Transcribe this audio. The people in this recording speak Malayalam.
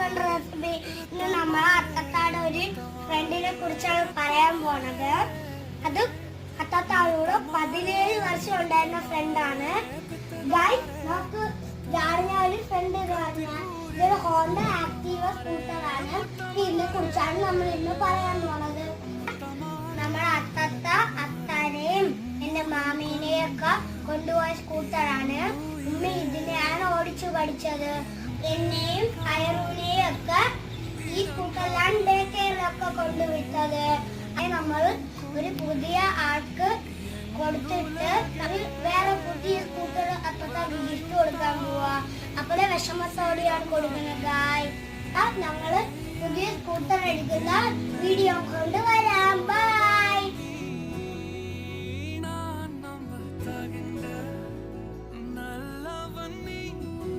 Welcome to recipe. ഇന്ന് നമ്മൾ അത്തത്താടെ ഒരു ഫ്രണ്ടിനെ കുറിച്ചാണ് പറയാൻ പോണത്. അത് അത്തത്താടോട് 17 വർഷം ഉണ്ടായിരുന്ന ഫ്രണ്ടാണ്. നമുക്ക് ജാറിന ഒരു ഫ്രണ്ട് എന്ന് പറഞ്ഞാൽ ഇതൊരു ഹോണ്ട ആക്റ്റീവ സ്കൂട്ടറാണ്. ഇതിനെ കുറിച്ചാണ് നമ്മൾ ഇന്ന് പറയാൻ പോണത്. നമ്മുടെ അത്തത്ത അത്താനെയും എന്റെ മാമീനെയും ഒക്കെ കൊണ്ടുപോയ സ്കൂട്ടറാണ്. ഉമ്മ ഇതിനെയാണ് ഓടിച്ചു പഠിച്ചത്. എന്നെയും അയറൂനെയും ഒക്കെ ഈ സ്കൂട്ടറിലാണ് ഡേ കെയറിലൊക്കെ കൊണ്ടുവിട്ടത്. നമ്മൾ ഒരു പുതിയ ആൾക്ക് കൊടുത്തിട്ട് വേറെ പുതിയ സ്കൂട്ടർ അപ്പുറത്തെ ഗിഫ്റ്റ് കൊടുക്കാൻ പോവാ. അപ്പോഴേ വിഷമത്തോടെയാണ് കൊടുക്കുന്നത്. ഞങ്ങള് പുതിയ സ്കൂട്ടർ എടുക്കുന്ന വീഡിയോ കൊണ്ട് വരാം. ബൈ.